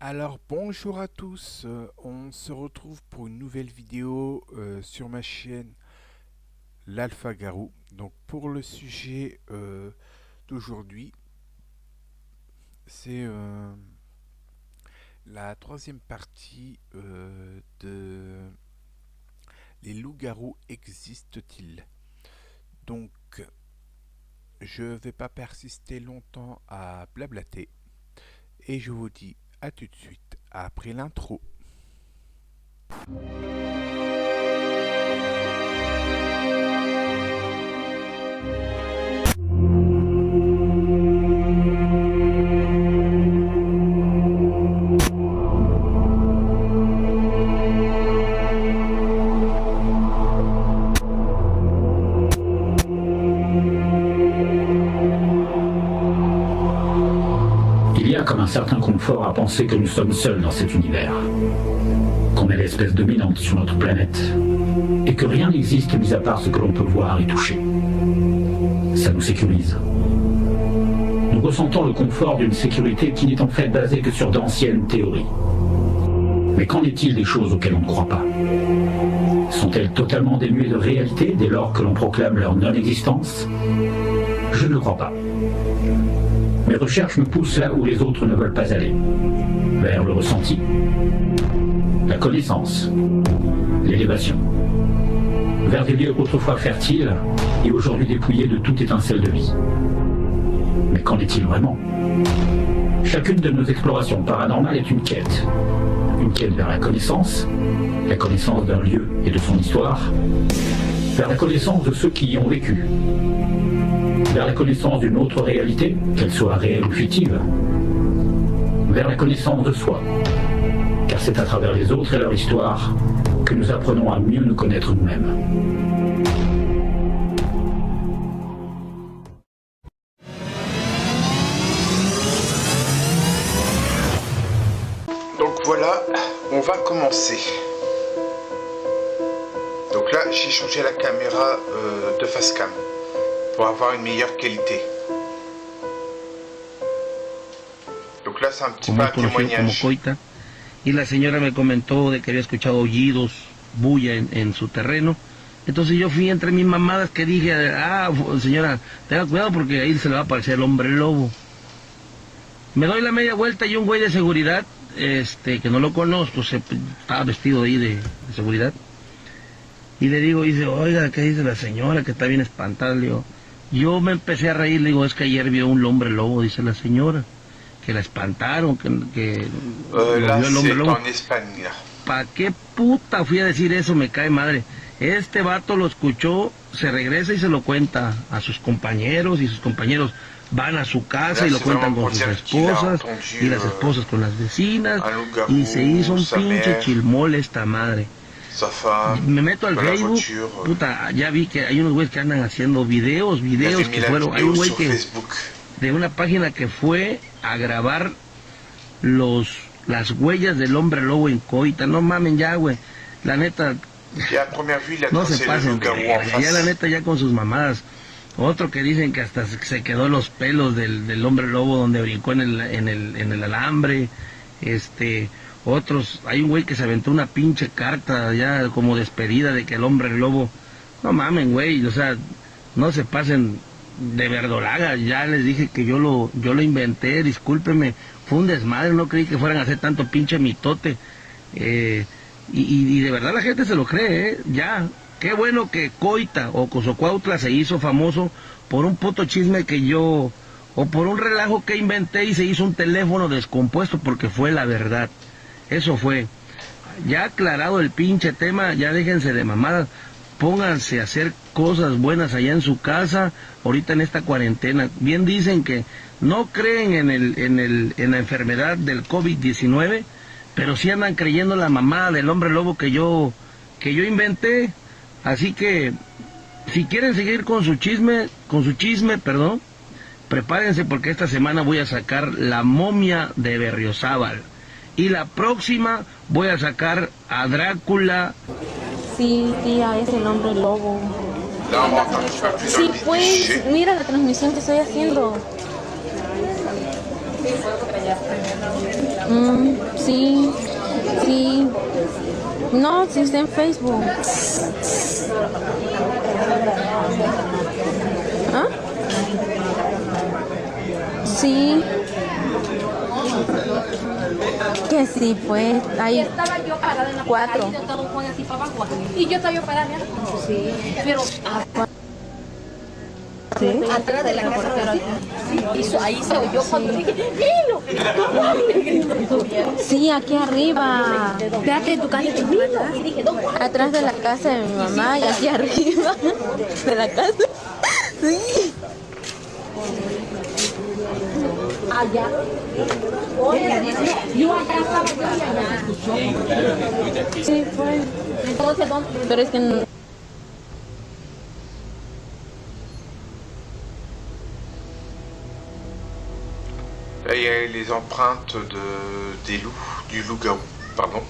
Alors bonjour à tous, on se retrouve pour une nouvelle vidéo sur ma chaîne l'Alpha Garou. Donc pour le sujet d'aujourd'hui, c'est la troisième partie de les loups-garous existent-ils? Donc je vais pas persister longtemps à blablater et je vous dis à tout de suite après l'intro. Il y a comme un certain confort à penser que nous sommes seuls dans cet univers, qu'on est l'espèce dominante sur notre planète, et que rien n'existe mis à part ce que l'on peut voir et toucher. Ça nous sécurise. Nous ressentons le confort d'une sécurité qui n'est en fait basée que sur d'anciennes théories. Mais qu'en est-il des choses auxquelles on ne croit pas? Sont-elles totalement dénuées de réalité dès lors que l'on proclame leur non-existence? Je ne le crois pas. Mes recherches me poussent là où les autres ne veulent pas aller, vers le ressenti, la connaissance, l'élévation, vers des lieux autrefois fertiles et aujourd'hui dépouillés de toute étincelle de vie. Mais qu'en est-il vraiment? Chacune de nos explorations paranormales est une quête vers la connaissance d'un lieu et de son histoire, vers la connaissance de ceux qui y ont vécu, vers la connaissance d'une autre réalité, qu'elle soit réelle ou fictive, vers la connaissance de soi, car c'est à travers les autres et leur histoire que nous apprenons à mieux nous connaître nous-mêmes. Donc voilà, on va commencer. Donc là, j'ai changé la caméra de face cam pour avoir une meilleure qualité. Donc là, c'est un petit peu un témoignage. Como coita, y la señora me comentó de que había escuchado aullidos, bulla en su terreno. Entonces yo fui entre mis mamadas que dije, señora, tenga cuidado porque ahí se le va a aparecer el hombre lobo. Me doy la media vuelta y un güey de seguridad, que no lo conozco, estaba vestido ahí de seguridad. Y le digo, dice, oiga, ¿qué dice la señora? Que está bien espantada. Le digo, yo me empecé a reír, le digo, es que ayer vio un hombre lobo, dice la señora. Que la espantaron, que lo Là, vio el hombre c'est lobo. en Espagne. Là. ¿Pa' qué puta fui a decir eso? Me cae madre. Este vato lo escuchó, se regresa y se lo cuenta a sus compañeros, y sus compañeros van a su casa y lo cuentan con sus esposas, y las esposas con las vecinas, y se hizo un pinche chilmol esta madre. Me meto al Facebook, puta, ya vi que hay unos güeyes que andan haciendo videos que fueron, hay un güey que de una página que fue a grabar las huellas del hombre lobo en Coita. No mamen ya, güey, la neta, no se pasen, ya la neta ya con sus mamadas. Otro que dicen que hasta se quedó los pelos del hombre lobo donde brincó en el alambre. Otros, hay un güey que se aventó una pinche carta ya como despedida de que el hombre lobo, no mamen, güey, o sea, no se pasen de verdolaga. Ya les dije que yo lo inventé, discúlpeme, fue un desmadre, no creí que fueran a hacer tanto pinche mitote. Y de verdad la gente se lo cree, ya. Qué bueno que Coita o Cozocuautla se hizo famoso por un puto chisme que yo, o por un relajo que inventé y se hizo un teléfono descompuesto, porque fue la verdad. Eso fue. Ya aclarado el pinche tema, ya déjense de mamadas. Pónganse a hacer cosas buenas allá en su casa, ahorita en esta cuarentena. Bien dicen que no creen en la enfermedad del COVID-19, pero sí andan creyendo la mamada del hombre lobo que yo inventé. Así que, si quieren seguir con su chisme, prepárense porque esta semana voy a sacar La momia de Berriozábal. Y la próxima voy a sacar a Drácula. Sí, tía, es el hombre lobo. Sí, pues, mira la transmisión que estoy haciendo. Sí, sí. No, sí está en Facebook. ¿Ah? Sí. Que sí, pues. Hay cuatro. Y yo estaba parada, sí, pero Sí. atrás de la casa, ahí se oyó cuando dije, ¡Nilo! Sí, aquí arriba. Espérate, tu casa de Nilo. Y dije, ¿dónde? Atrás de la casa de mi mamá y aquí arriba de la casa. Sí. Allá. Yo allá estaba, yo allá. Sí, fue. Entonces, ¿dónde? Pero es que no. Là, il y a les empreintes des loups, du loup-garou, pardon.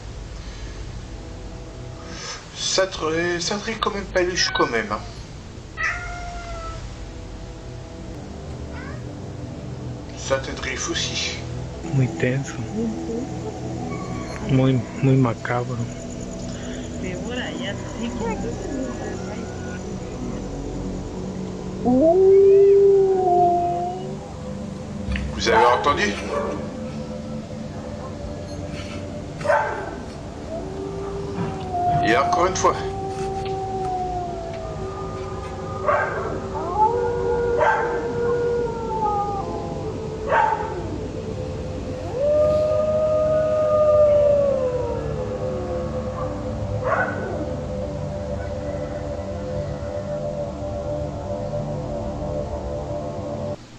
Ça serait quand même pas louche quand même. Hein. Ça t'aiderait aussi. Muy tenso, muy macabro. Vous avez entendu? Et encore une fois.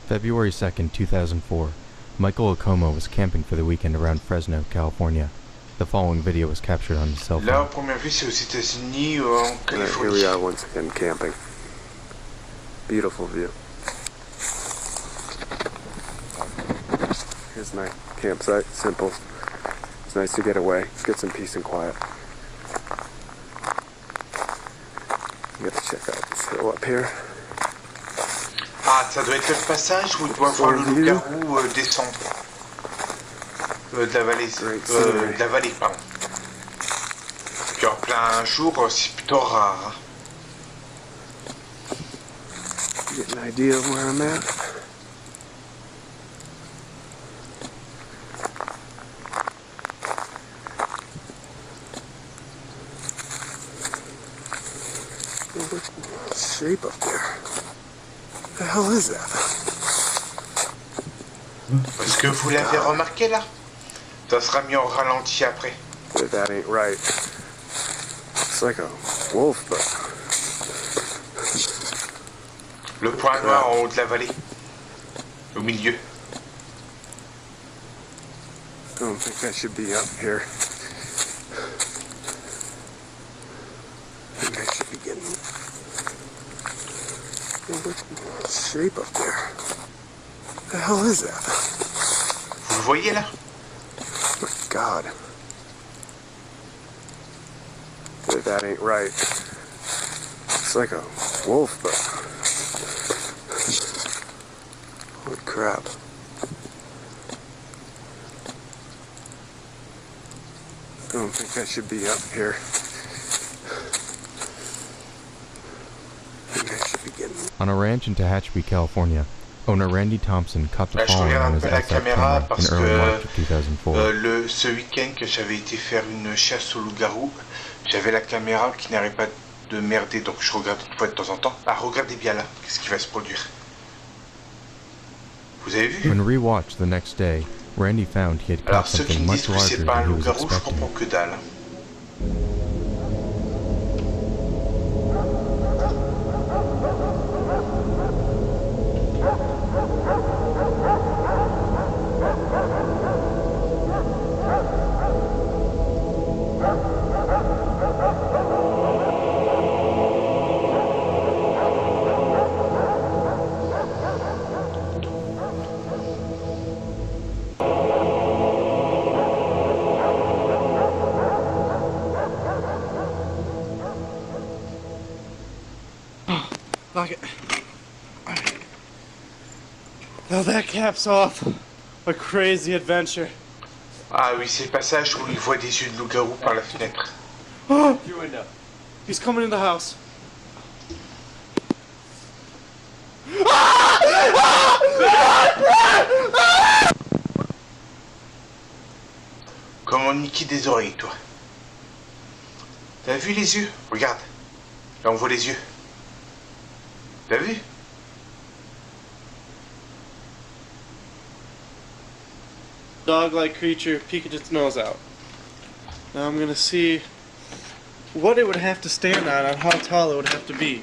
February 2nd, 2004. Michael Okomo was camping for the weekend around Fresno, California. The following video was captured on his cell phone. Là, en première vue, c'est aux États-Unis ou en Californie. Here we are once again camping. Beautiful view. Here's my campsite. Simple. It's nice to get away, get some peace and quiet. You gotta check out this hill up here. Ah, ça doit être le passage où il doit voir le loup-garou descendre. De la vallée. De la vallée, pardon. Puis en plein jour, c'est plutôt rare. Get an idea of where I'm at. Shape up there. What the hell is that? Est-ce que vous l'avez remarqué là? Ça sera mis en ralenti après. That ain't right. It's like a wolf, but... Le point noir en haut de la vallée. Au milieu. I don't think I should be up here. I think I should be getting... shape up there. What the hell is that? Vous le voyez là? Oh my God. That ain't right. It's like a wolf, but... Holy crap. I don't think I should be up here. I think I should be getting... On a ranch in Tehachapi, California, owner Randy Thompson caught the Je following regarde on un his peu la SF caméra camera in parce early March que of 2004. ce week-end que j'avais été faire une chasse au loup-garou, j'avais la caméra qui n'arrête pas de merder, donc je regarde une fois de temps en temps. Ah, regardez bien là, qu'est-ce qui va se produire. Vous avez vu? When rewatched the next day, Randy found he had Alors caught ceux qui something me much disent que larger c'est pas un than he was loup-garou, je expecting. comprends que dalle. Lock it. Now that caps off a crazy adventure. Ah oui, c'est le passage où il voit des yeux de loup-garou par la fenêtre. Oh! He's coming in the house. Comment niquer des oreilles, toi? T'as vu les yeux? Regarde. Là, on voit les yeux. T'as vu? Dog-like creature peeked its nose out. Now I'm gonna see what it would have to stand on how tall it would have to be.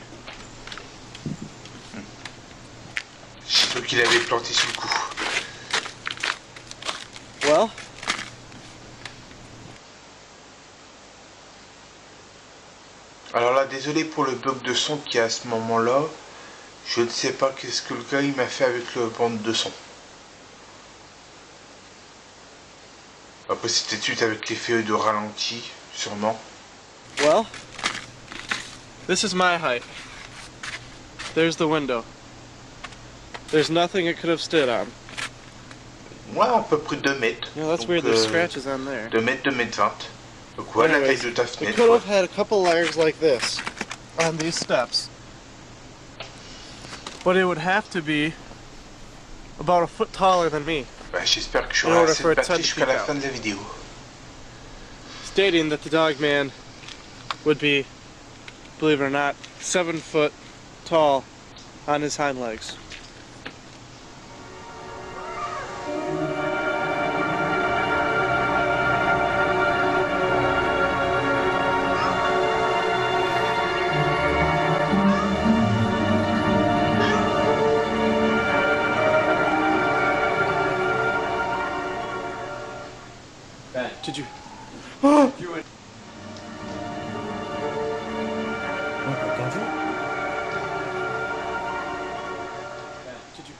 C'est toi qui l'avais planté sous le cou. Well, alors là, désolé pour le bloc de son qui est à ce moment-là. Je ne sais pas qu'est-ce que le gars il m'a fait avec le bande de son. Après c'était suite avec l'effet de ralenti, sûrement. well, this is my height. There's the window. There's nothing it could have stood on. Moi, à peu près 2 mètres. Yeah, that's Donc, weird. There's scratches on there. 2 mètres, 2 mètres 20. Donc voilà la taille Anyways, de ta it fenêtre. could have had a couple layers like this on these steps. But it would have to be about a foot taller than me, Bah, j'espère que je In serai order assez for de it to batterie jusqu'à la peek out. fin de la vidéo. stating that the dog man would be, believe it or not, 7 foot tall on his hind legs. Did you? Oh! Did you?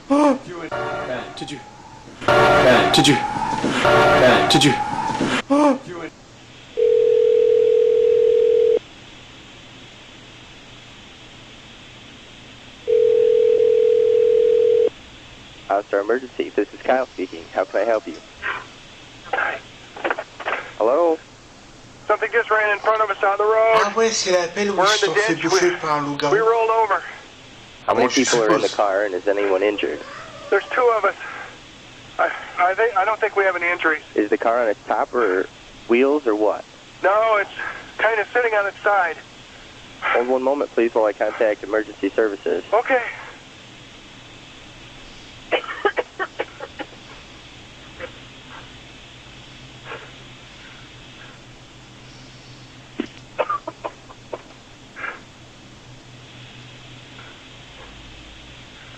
Oh! Did you? Did you? Did you? Oh! House emergency. This is Kyle speaking. How can I help you? Hello? Something just ran in front of us on the road. Ah ouais, c'est l'appel où ils se sont fait bouffer par un loup-garou. We rolled over. How many Moi, je people are in the suppose. car and is anyone injured? There's 2 of us. I don't think we have any injuries. Is the car on its top or wheels or what? No, it's kind of sitting on its side. Hold one moment, please, while I contact emergency services. Okay.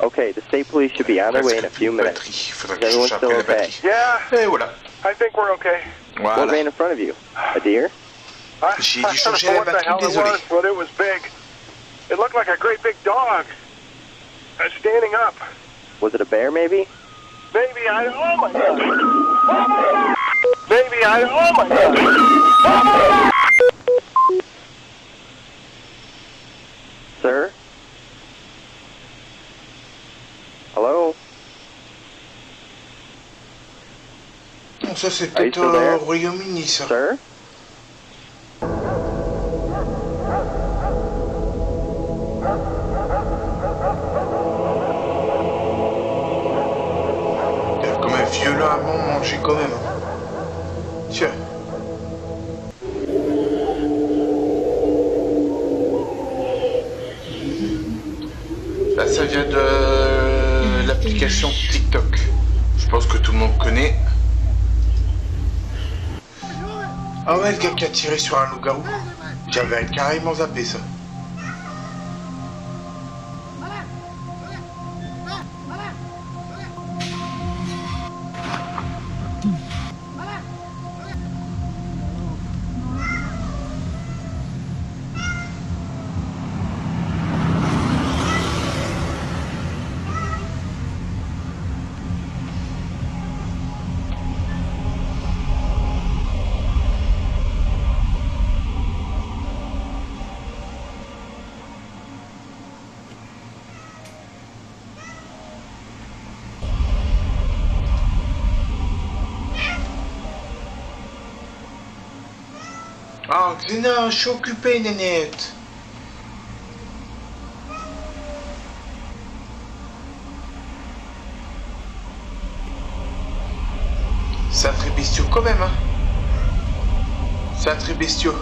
Okay, the state police should be on their way in a few minutes. Batterie. Faudrait Is que je everyone cherche still après la okay? batterie. Yeah, Et voilà. I think we're okay. What Voilà. ran in front of you? A deer? J'ai I dû don't changer know la what the batterie, hell it désolé. was, but it was big. It looked like a great big dog. Standing up. Was it a bear, maybe? Maybe oh my god. Maybe oh my god. Sir? Hello? Bon, ça c'est Are you peut-être still there? au Royaume-Uni, ça. Sir? Il y a quand même violemment mangé quand même. Tiens. Là, ça vient de l'application TikTok. Je pense que tout le monde connaît. Ah ouais, le gars qui a tiré sur un loup-garou. J'avais carrément zappé ça. Ah, Xena, je suis occupé, nénette. C'est un très bestiaux quand même, hein. C'est un très bestiaux.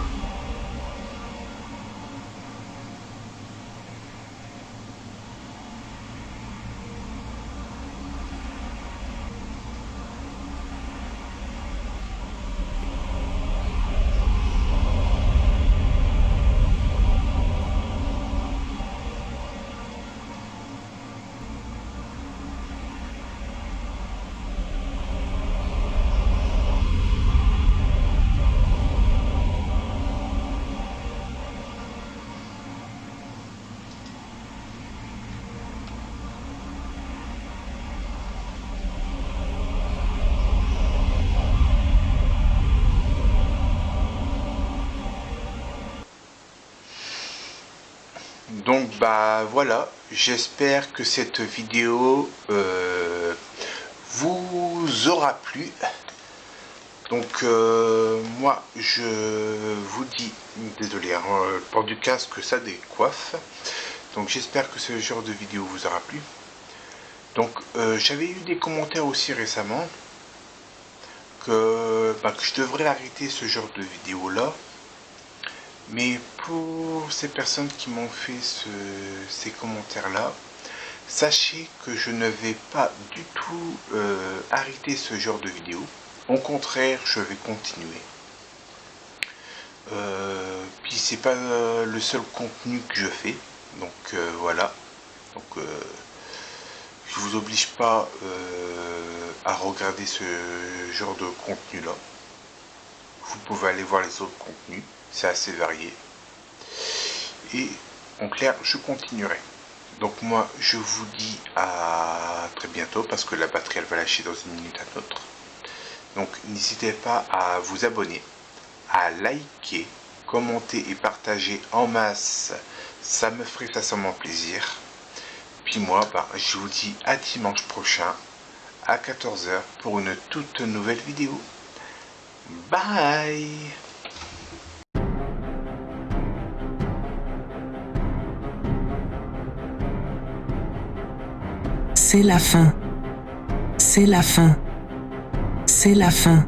Donc bah voilà, j'espère que cette vidéo vous aura plu. Donc moi je vous dis, désolé, hein, le port du casque ça décoiffe. Donc j'espère que ce genre de vidéo vous aura plu. Donc j'avais eu des commentaires aussi récemment que je devrais arrêter ce genre de vidéo là. Mais pour ces personnes qui m'ont fait ces commentaires-là, sachez que je ne vais pas du tout arrêter ce genre de vidéo. Au contraire, je vais continuer. Puis c'est pas le seul contenu que je fais. Donc voilà. Donc je vous oblige pas à regarder ce genre de contenu-là. Vous pouvez aller voir les autres contenus. C'est assez varié. Et en clair, je continuerai. Donc moi, je vous dis à très bientôt parce que la batterie, elle va lâcher dans une minute à l'autre. Donc n'hésitez pas à vous abonner, à liker, commenter et partager en masse. Ça me ferait sincèrement plaisir. Puis moi, je vous dis à dimanche prochain à 14 h pour une toute nouvelle vidéo. Bye! C'est la fin. C'est la fin. C'est la fin.